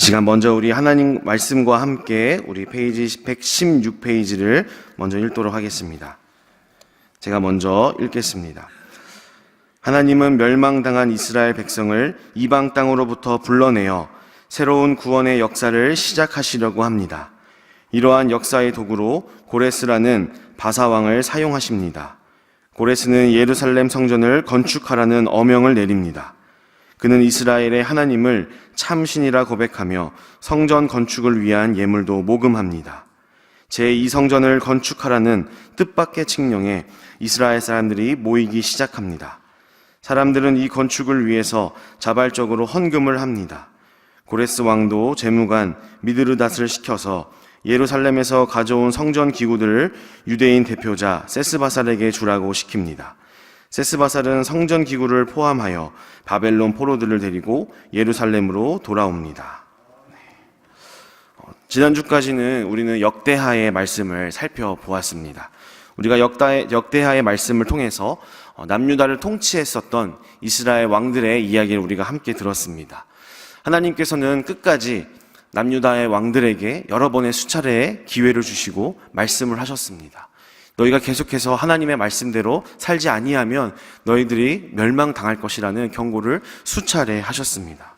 시간 먼저 우리 하나님 말씀과 함께 우리 페이지 116페이지를 먼저 읽도록 하겠습니다. 제가 먼저 읽겠습니다. 하나님은 멸망당한 이스라엘 백성을 이방 땅으로부터 불러내어 새로운 구원의 역사를 시작하시려고 합니다. 이러한 역사의 도구로 고레스라는 바사왕을 사용하십니다. 고레스는 예루살렘 성전을 건축하라는 어명을 내립니다. 그는 이스라엘의 하나님을 참신이라 고백하며 성전 건축을 위한 예물도 모금합니다. 제2성전을 건축하라는 뜻밖의 칙령에 이스라엘 사람들이 모이기 시작합니다. 사람들은 이 건축을 위해서 자발적으로 헌금을 합니다. 고레스 왕도 재무관 미드르닷을 시켜서 예루살렘에서 가져온 성전 기구들을 유대인 대표자 세스바살에게 주라고 시킵니다. 세스바살은 성전 기구를 포함하여 바벨론 포로들을 데리고 예루살렘으로 돌아옵니다. 지난주까지는 우리는 역대하의 말씀을 살펴보았습니다. 우리가 역대하의 말씀을 통해서 남유다를 통치했었던 이스라엘 왕들의 이야기를 우리가 함께 들었습니다. 하나님께서는 끝까지 남유다의 왕들에게 여러 번의 수차례의 기회를 주시고 말씀을 하셨습니다. 너희가 계속해서 하나님의 말씀대로 살지 아니하면 너희들이 멸망당할 것이라는 경고를 수차례 하셨습니다.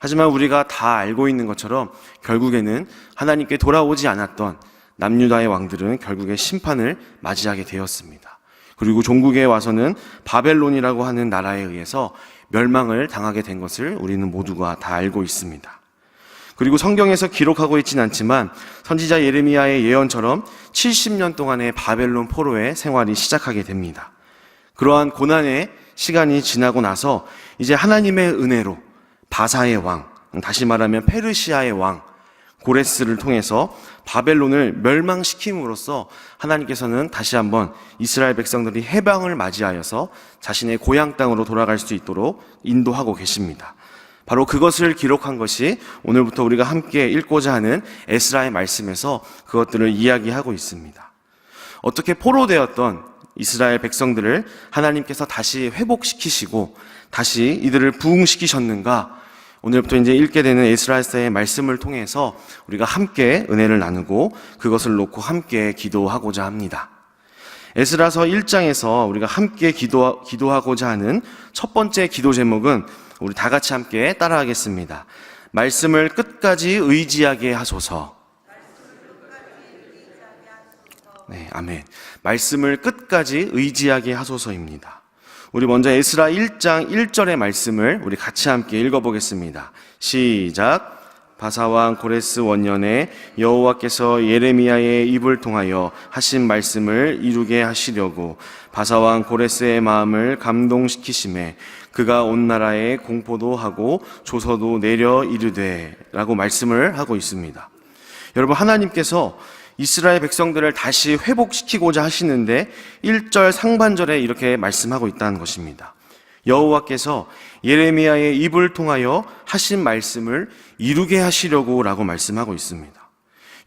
하지만 우리가 다 알고 있는 것처럼 결국에는 하나님께 돌아오지 않았던 남유다의 왕들은 결국에 심판을 맞이하게 되었습니다. 그리고 종국에 와서는 바벨론이라고 하는 나라에 의해서 멸망을 당하게 된 것을 우리는 모두가 다 알고 있습니다. 그리고 성경에서 기록하고 있진 않지만 선지자 예레미야의 예언처럼 70년 동안의 바벨론 포로의 생활이 시작하게 됩니다. 그러한 고난의 시간이 지나고 나서 이제 하나님의 은혜로 바사의 왕, 다시 말하면 페르시아의 왕 고레스를 통해서 바벨론을 멸망시킴으로써 하나님께서는 다시 한번 이스라엘 백성들이 해방을 맞이하여서 자신의 고향 땅으로 돌아갈 수 있도록 인도하고 계십니다. 바로 그것을 기록한 것이 오늘부터 우리가 함께 읽고자 하는 에스라의 말씀에서 그것들을 이야기하고 있습니다. 어떻게 포로되었던 이스라엘 백성들을 하나님께서 다시 회복시키시고 다시 이들을 부흥시키셨는가? 오늘부터 이제 읽게 되는 에스라의 말씀을 통해서 우리가 함께 은혜를 나누고 그것을 놓고 함께 기도하고자 합니다. 에스라서 1장에서 우리가 함께 기도하고자 하는 첫 번째 기도 제목은 우리 다 같이 함께 따라하겠습니다. 말씀을 끝까지 의지하게 하소서. 네, 아멘. 말씀을 끝까지 의지하게 하소서입니다. 우리 먼저 에스라 1장 1절의 말씀을 우리 같이 함께 읽어보겠습니다. 시작. 바사왕 고레스 원년에 여호와께서 예레미야의 입을 통하여 하신 말씀을 이루게 하시려고 바사왕 고레스의 마음을 감동시키심에 그가 온 나라에 공포도 하고 조서도 내려 이르되 라고 말씀을 하고 있습니다. 여러분, 하나님께서 이스라엘 백성들을 다시 회복시키고자 하시는데 1절 상반절에 이렇게 말씀하고 있다는 것입니다. 여호와께서 예레미야의 입을 통하여 하신 말씀을 이루게 하시려고 라고 말씀하고 있습니다.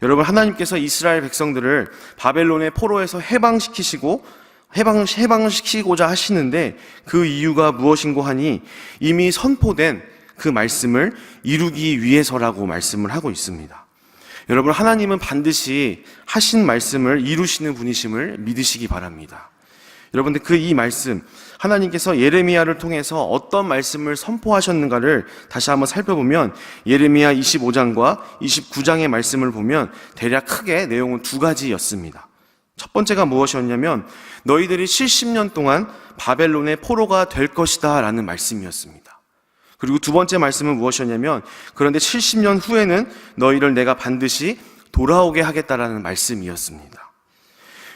여러분, 하나님께서 이스라엘 백성들을 바벨론의 포로에서 해방시키고자 하시는데 그 이유가 무엇인고 하니 이미 선포된 그 말씀을 이루기 위해서라고 말씀을 하고 있습니다. 여러분, 하나님은 반드시 하신 말씀을 이루시는 분이심을 믿으시기 바랍니다. 여러분들, 이 말씀, 하나님께서 예레미야를 통해서 어떤 말씀을 선포하셨는가를 다시 한번 살펴보면 예레미야 25장과 29장의 말씀을 보면 대략 크게 내용은 두 가지였습니다. 첫 번째가 무엇이었냐면 너희들이 70년 동안 바벨론의 포로가 될 것이다 라는 말씀이었습니다. 그리고 두 번째 말씀은 무엇이었냐면 그런데 70년 후에는 너희를 내가 반드시 돌아오게 하겠다라는 말씀이었습니다.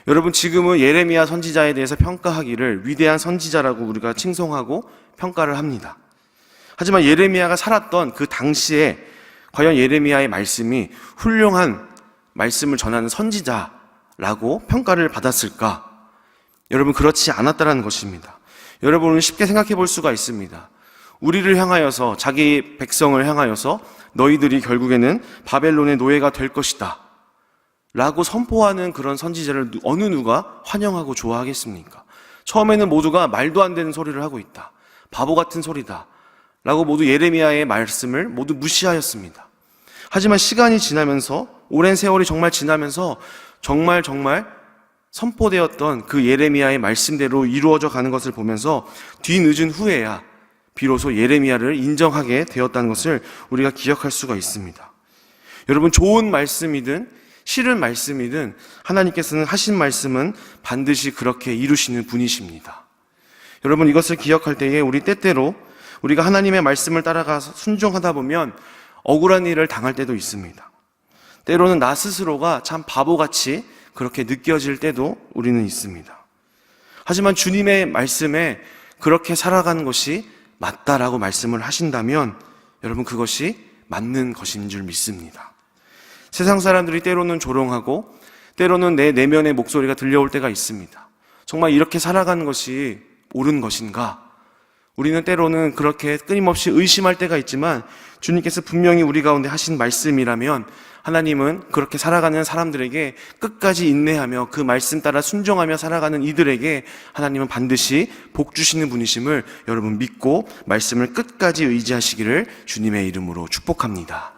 여러분, 지금은 예레미야 선지자에 대해서 평가하기를 위대한 선지자라고 우리가 칭송하고 평가를 합니다. 하지만 예레미야가 살았던 그 당시에 과연 예레미야의 말씀이 훌륭한 말씀을 전하는 선지자라고 평가를 받았을까? 여러분, 그렇지 않았다는 것입니다. 여러분은 쉽게 생각해 볼 수가 있습니다. 우리를 향하여서, 자기 백성을 향하여서 너희들이 결국에는 바벨론의 노예가 될 것이다 라고 선포하는 그런 선지자를 어느 누가 환영하고 좋아하겠습니까? 처음에는 모두가 말도 안 되는 소리를 하고 있다, 바보 같은 소리다 라고 모두 예레미야의 말씀을 모두 무시하였습니다. 하지만 시간이 지나면서, 오랜 세월이 정말 지나면서 정말 선포되었던 그 예레미야의 말씀대로 이루어져 가는 것을 보면서 뒤늦은 후에야 비로소 예레미야를 인정하게 되었다는 것을 우리가 기억할 수가 있습니다. 여러분, 좋은 말씀이든 싫은 말씀이든 하나님께서는 하신 말씀은 반드시 그렇게 이루시는 분이십니다. 여러분, 이것을 기억할 때에 우리 때때로 우리가 하나님의 말씀을 따라가서 순종하다 보면 억울한 일을 당할 때도 있습니다. 때로는 나 스스로가 참 바보같이 그렇게 느껴질 때도 우리는 있습니다. 하지만 주님의 말씀에 그렇게 살아가는 것이 맞다라고 말씀을 하신다면 여러분, 그것이 맞는 것인 줄 믿습니다. 세상 사람들이 때로는 조롱하고 때로는 내 내면의 목소리가 들려올 때가 있습니다. 정말 이렇게 살아가는 것이 옳은 것인가? 우리는 때로는 그렇게 끊임없이 의심할 때가 있지만 주님께서 분명히 우리 가운데 하신 말씀이라면 하나님은 그렇게 살아가는 사람들에게 끝까지 인내하며 그 말씀 따라 순종하며 살아가는 이들에게 하나님은 반드시 복 주시는 분이심을 여러분 믿고 말씀을 끝까지 의지하시기를 주님의 이름으로 축복합니다.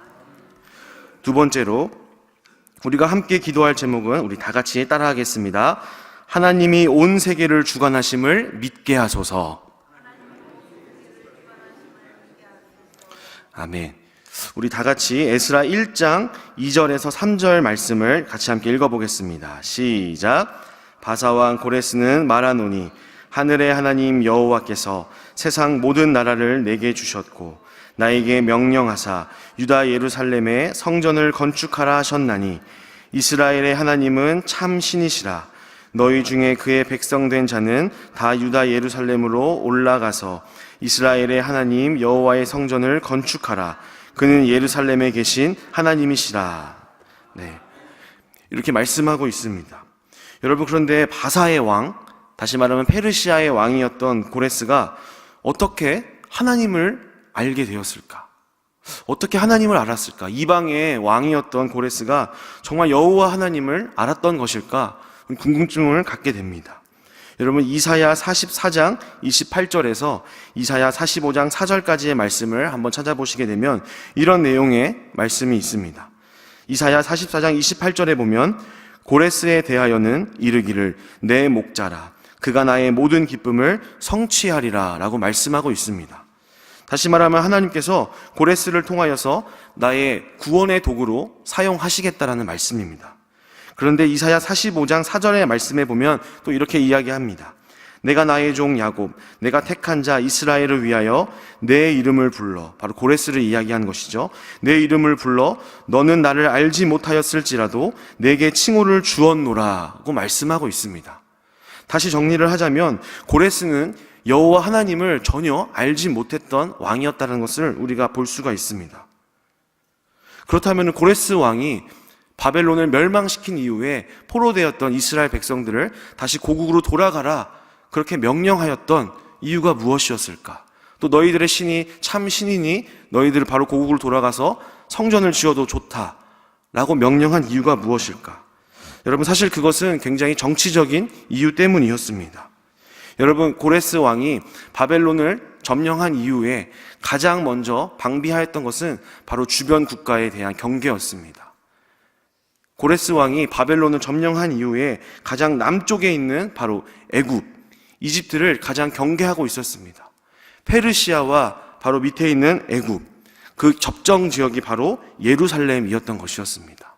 두 번째로 우리가 함께 기도할 제목은 우리 다 같이 따라하겠습니다. 하나님이 온 세계를 주관하심을 믿게 하소서. 아멘. 우리 다 같이 에스라 1장 2절에서 3절 말씀을 같이 함께 읽어보겠습니다. 시작. 바사왕 고레스는 말하노니 하늘의 하나님 여호와께서 세상 모든 나라를 내게 주셨고 나에게 명령하사 유다 예루살렘에 성전을 건축하라 하셨나니 이스라엘의 하나님은 참 신이시라. 너희 중에 그의 백성된 자는 다 유다 예루살렘으로 올라가서 이스라엘의 하나님 여호와의 성전을 건축하라. 그는 예루살렘에 계신 하나님이시라. 네, 이렇게 말씀하고 있습니다. 여러분, 그런데 바사의 왕, 다시 말하면 페르시아의 왕이었던 고레스가 어떻게 하나님을 알게 되었을까? 어떻게 하나님을 알았을까? 이방의 왕이었던 고레스가 정말 여호와 하나님을 알았던 것일까? 궁금증을 갖게 됩니다. 여러분, 이사야 44장 28절에서 이사야 45장 4절까지의 말씀을 한번 찾아보시게 되면 이런 내용의 말씀이 있습니다. 이사야 44장 28절에 보면 고레스에 대하여는 이르기를 내 목자라 그가 나의 모든 기쁨을 성취하리라 라고 말씀하고 있습니다. 다시 말하면 하나님께서 고레스를 통하여서 나의 구원의 도구로 사용하시겠다라는 말씀입니다. 그런데 이사야 45장 4절의 말씀에 보면 또 이렇게 이야기합니다. 내가 나의 종 야곱, 내가 택한 자 이스라엘을 위하여 내 이름을 불러, 바로 고레스를 이야기한 것이죠. 내 이름을 불러 너는 나를 알지 못하였을지라도 내게 칭호를 주었노라고 말씀하고 있습니다. 다시 정리를 하자면 고레스는 여호와 하나님을 전혀 알지 못했던 왕이었다는 것을 우리가 볼 수가 있습니다. 그렇다면 고레스 왕이 바벨론을 멸망시킨 이후에 포로되었던 이스라엘 백성들을 다시 고국으로 돌아가라 그렇게 명령하였던 이유가 무엇이었을까? 또 너희들의 신이 참 신이니 너희들을 바로 고국으로 돌아가서 성전을 지어도 좋다라고 명령한 이유가 무엇일까? 여러분, 사실 그것은 굉장히 정치적인 이유 때문이었습니다. 여러분, 고레스 왕이 바벨론을 점령한 이후에 가장 먼저 방비하였던 것은 바로 주변 국가에 대한 경계였습니다. 고레스 왕이 바벨론을 점령한 이후에 가장 남쪽에 있는 바로 애굽, 이집트를 가장 경계하고 있었습니다. 페르시아와 바로 밑에 있는 애굽, 그 접정 지역이 바로 예루살렘이었던 것이었습니다.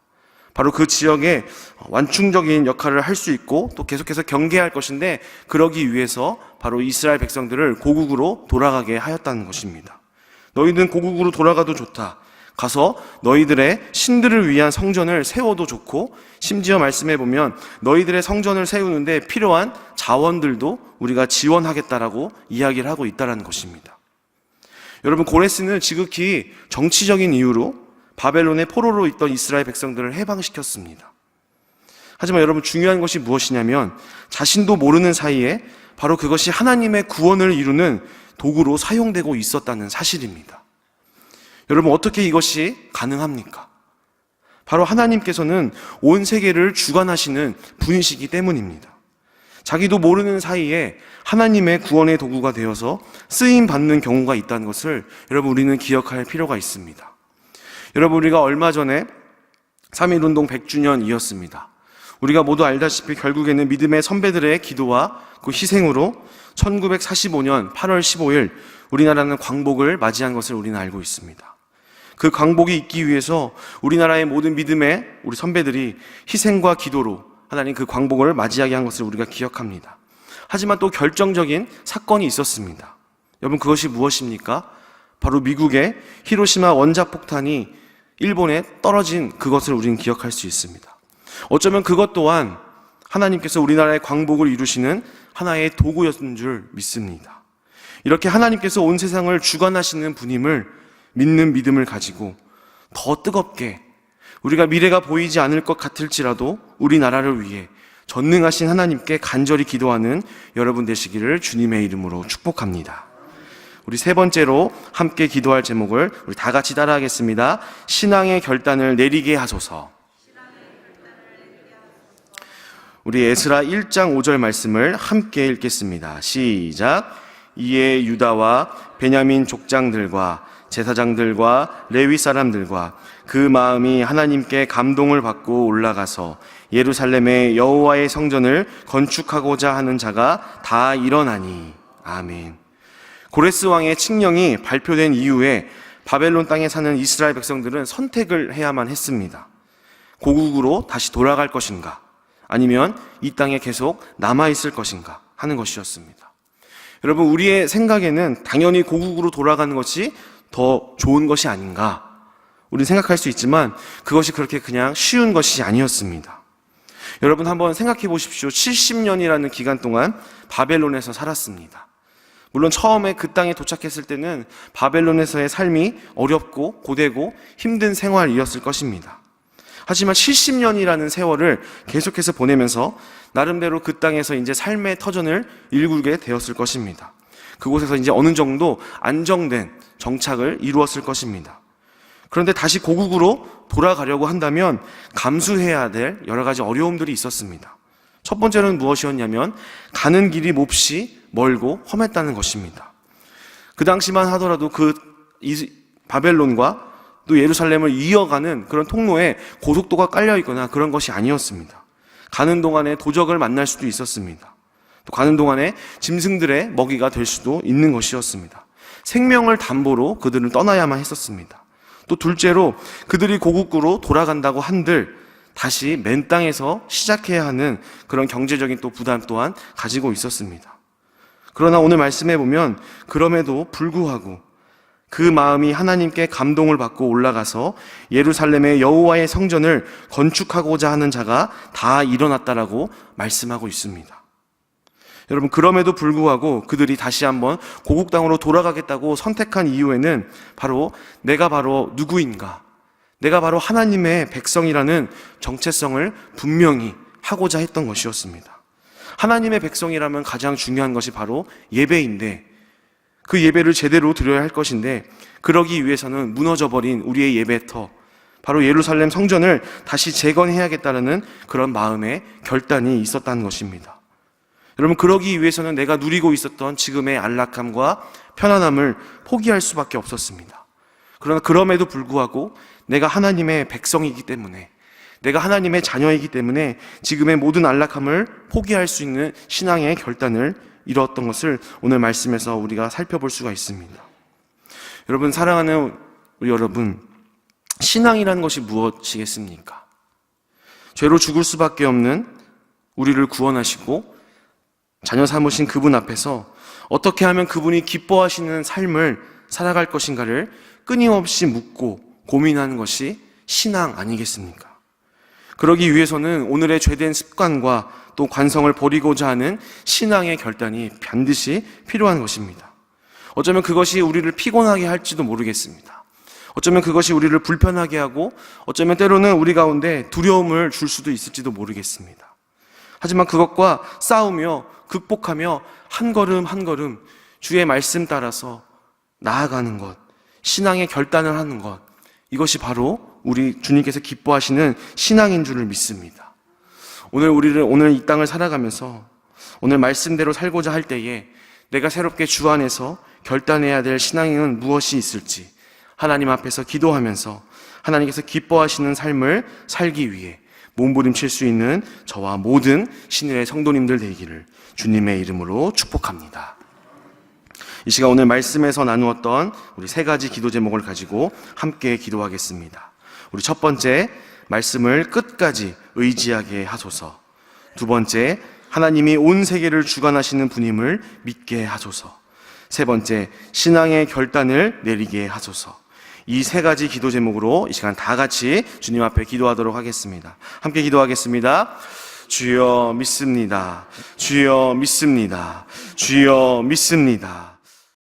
바로 그 지역에 완충적인 역할을 할 수 있고 또 계속해서 경계할 것인데 그러기 위해서 바로 이스라엘 백성들을 고국으로 돌아가게 하였다는 것입니다. 너희는 고국으로 돌아가도 좋다. 가서 너희들의 신들을 위한 성전을 세워도 좋고 심지어 말씀해 보면 너희들의 성전을 세우는데 필요한 자원들도 우리가 지원하겠다라고 이야기를 하고 있다는 것입니다. 여러분, 고레스는 지극히 정치적인 이유로 바벨론의 포로로 있던 이스라엘 백성들을 해방시켰습니다. 하지만 여러분, 중요한 것이 무엇이냐면 자신도 모르는 사이에 바로 그것이 하나님의 구원을 이루는 도구로 사용되고 있었다는 사실입니다. 여러분, 어떻게 이것이 가능합니까? 바로 하나님께서는 온 세계를 주관하시는 분이시기 때문입니다. 자기도 모르는 사이에 하나님의 구원의 도구가 되어서 쓰임받는 경우가 있다는 것을 여러분, 우리는 기억할 필요가 있습니다. 여러분, 우리가 얼마 전에 3.1운동 100주년이었습니다. 우리가 모두 알다시피 결국에는 믿음의 선배들의 기도와 그 희생으로 1945년 8월 15일 우리나라는 광복을 맞이한 것을 우리는 알고 있습니다. 그 광복이 있기 위해서 우리나라의 모든 믿음의 우리 선배들이 희생과 기도로 하나님 그 광복을 맞이하게 한 것을 우리가 기억합니다. 하지만 또 결정적인 사건이 있었습니다. 여러분, 그것이 무엇입니까? 바로 미국의 히로시마 원자폭탄이 일본에 떨어진 그것을 우리는 기억할 수 있습니다. 어쩌면 그것 또한 하나님께서 우리나라의 광복을 이루시는 하나의 도구였는 줄 믿습니다. 이렇게 하나님께서 온 세상을 주관하시는 분임을 믿는 믿음을 가지고 더 뜨겁게 우리가 미래가 보이지 않을 것 같을지라도 우리나라를 위해 전능하신 하나님께 간절히 기도하는 여러분 되시기를 주님의 이름으로 축복합니다. 우리 세 번째로 함께 기도할 제목을 우리 다 같이 따라하겠습니다. 신앙의 결단을 내리게 하소서. 우리 에스라 1장 5절 말씀을 함께 읽겠습니다. 시작. 이에 유다와 베냐민 족장들과 제사장들과 레위 사람들과 그 마음이 하나님께 감동을 받고 올라가서 예루살렘의 여호와의 성전을 건축하고자 하는 자가 다 일어나니. 아멘. 고레스 왕의 칙령이 발표된 이후에 바벨론 땅에 사는 이스라엘 백성들은 선택을 해야만 했습니다. 고국으로 다시 돌아갈 것인가, 아니면 이 땅에 계속 남아있을 것인가 하는 것이었습니다. 여러분, 우리의 생각에는 당연히 고국으로 돌아가는 것이 더 좋은 것이 아닌가 우리는 생각할 수 있지만 그것이 그렇게 그냥 쉬운 것이 아니었습니다. 여러분, 한번 생각해 보십시오. 70년이라는 기간 동안 바벨론에서 살았습니다. 물론 처음에 그 땅에 도착했을 때는 바벨론에서의 삶이 어렵고 고되고 힘든 생활이었을 것입니다. 하지만 70년이라는 세월을 계속해서 보내면서 나름대로 그 땅에서 이제 삶의 터전을 일구게 되었을 것입니다. 그곳에서 이제 어느 정도 안정된 정착을 이루었을 것입니다. 그런데 다시 고국으로 돌아가려고 한다면 감수해야 될 여러 가지 어려움들이 있었습니다. 첫 번째는 무엇이었냐면 가는 길이 몹시 멀고 험했다는 것입니다. 그 당시만 하더라도 그 바벨론과 또 예루살렘을 이어가는 그런 통로에 고속도가 깔려 있거나 그런 것이 아니었습니다. 가는 동안에 도적을 만날 수도 있었습니다. 또 가는 동안에 짐승들의 먹이가 될 수도 있는 것이었습니다. 생명을 담보로 그들은 떠나야만 했었습니다. 또 둘째로 그들이 고국으로 돌아간다고 한들 다시 맨 땅에서 시작해야 하는 그런 경제적인 또 부담 또한 가지고 있었습니다. 그러나 오늘 말씀해 보면 그럼에도 불구하고 그 마음이 하나님께 감동을 받고 올라가서 예루살렘의 여호와의 성전을 건축하고자 하는 자가 다 일어났다라고 말씀하고 있습니다. 여러분, 그럼에도 불구하고 그들이 다시 한번 고국 땅으로 돌아가겠다고 선택한 이유에는 바로 내가 바로 누구인가, 내가 바로 하나님의 백성이라는 정체성을 분명히 하고자 했던 것이었습니다. 하나님의 백성이라면 가장 중요한 것이 바로 예배인데 그 예배를 제대로 드려야 할 것인데 그러기 위해서는 무너져버린 우리의 예배터, 바로 예루살렘 성전을 다시 재건해야겠다는 그런 마음의 결단이 있었다는 것입니다. 여러분, 그러기 위해서는 내가 누리고 있었던 지금의 안락함과 편안함을 포기할 수밖에 없었습니다. 그러나 그럼에도 불구하고 내가 하나님의 백성이기 때문에, 내가 하나님의 자녀이기 때문에 지금의 모든 안락함을 포기할 수 있는 신앙의 결단을 이루었던 것을 오늘 말씀에서 우리가 살펴볼 수가 있습니다. 여러분, 사랑하는 우리 여러분, 신앙이라는 것이 무엇이겠습니까? 죄로 죽을 수밖에 없는 우리를 구원하시고 자녀 삼으신 그분 앞에서 어떻게 하면 그분이 기뻐하시는 삶을 살아갈 것인가를 끊임없이 묻고 고민하는 것이 신앙 아니겠습니까? 그러기 위해서는 오늘의 죄된 습관과 또 관성을 버리고자 하는 신앙의 결단이 반드시 필요한 것입니다. 어쩌면 그것이 우리를 피곤하게 할지도 모르겠습니다. 어쩌면 그것이 우리를 불편하게 하고 어쩌면 때로는 우리 가운데 두려움을 줄 수도 있을지도 모르겠습니다. 하지만 그것과 싸우며 극복하며 한 걸음 한 걸음 주의 말씀 따라서 나아가는 것, 신앙의 결단을 하는 것, 이것이 바로 우리 주님께서 기뻐하시는 신앙인 줄을 믿습니다. 오늘 이 땅을 살아가면서 오늘 말씀대로 살고자 할 때에 내가 새롭게 주 안에서 결단해야 될 신앙은 무엇이 있을지 하나님 앞에서 기도하면서 하나님께서 기뻐하시는 삶을 살기 위해 몸부림칠 수 있는 저와 모든 신일의 성도님들 되기를 주님의 이름으로 축복합니다. 이 시간 오늘 말씀에서 나누었던 우리 세 가지 기도 제목을 가지고 함께 기도하겠습니다. 우리 첫 번째, 말씀을 끝까지 의지하게 하소서. 두 번째, 하나님이 온 세계를 주관하시는 분임을 믿게 하소서. 세 번째, 신앙의 결단을 내리게 하소서. 이 세 가지 기도 제목으로 이 시간 다 같이 주님 앞에 기도하도록 하겠습니다. 함께 기도하겠습니다. 주여 믿습니다. 주여 믿습니다. 주여 믿습니다.